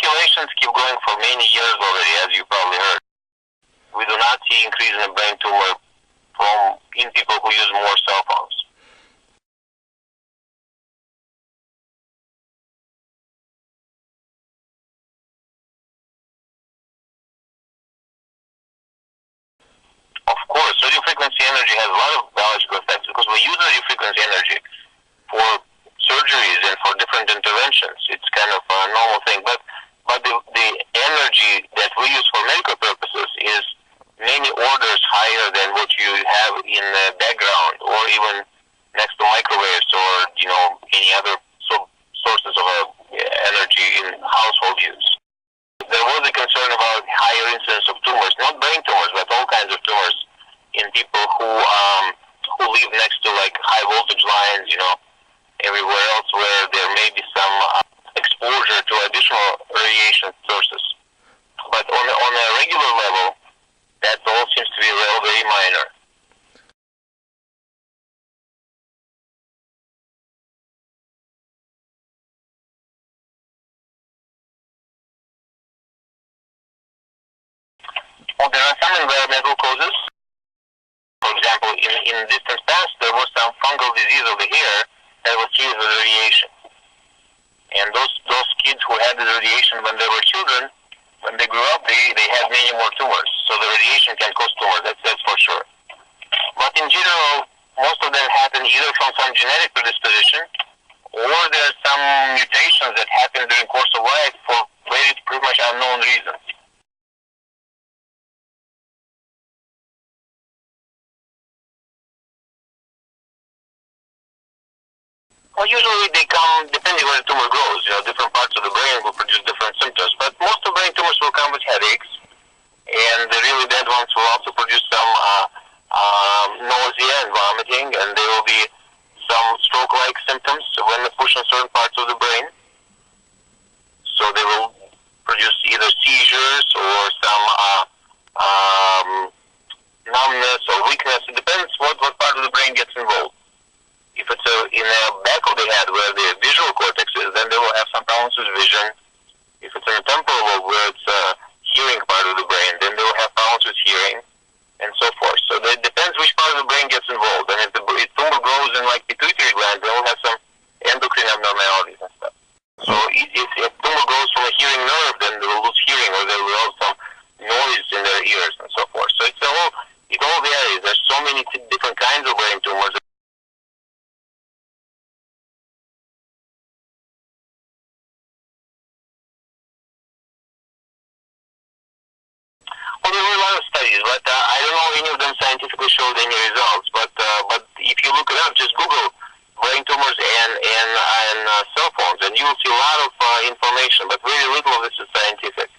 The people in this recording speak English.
speculations keep going for many years already, as you probably heard. We do not see increase in brain tumor in people who use more cell phones. Of course, radio frequency energy has a lot of biological effects because we use radio frequency energy for surgeries and for different interventions. It's kind of a normal thing, but the energy that we use for medical purposes is many orders higher than what you have in the background or even next to microwaves or any other sources of energy in household use. There was a concern about higher incidence of tumors, not brain tumors, but all kinds of tumors in people who live next to like high voltage lines, everywhere else where there may be some exposure to additional radiation sources. But on a regular level, that all seems to be very minor. Well, there are some environmental causes. For example, in distant past, there was some fungal disease of the hair that was treated with radiation. And those kids who had the radiation when they were children, when they grew up, they had many more tumors. So the radiation can cause tumors, that's for sure. But in general, most of them happen either from some genetic predisposition or there are some mutations that happen during the course of life for pretty much unknown reasons. Well, usually they come depending where the tumor grows. Different parts of the brain will produce different symptoms, but most of brain tumors will come with headaches, and the really bad ones will also produce some nausea and vomiting, and there will be some stroke-like symptoms when they push on certain parts of the brain. So they will produce either seizures or some numbness or weakness. It depends what part of the brain gets involved. If it's in the back of the head where the visual cortex is, then they will have some problems with vision. If it's in the temporal lobe where it's a hearing part of the brain, then they will have problems with hearing and so forth. So it depends which part of the brain gets involved. And if the tumor grows in like pituitary gland, they will have some endocrine abnormalities and stuff. So if a tumor grows from a hearing nerve, then they will lose hearing or they will have some noise in their ears and so forth. So it all varies. There's so many different kinds of brain tumors. Well, there were a lot of studies, but I don't know any of them scientifically showed any results. But if you look it up, just Google brain tumors and cell phones, and you will see a lot of information, but very little of this is scientific.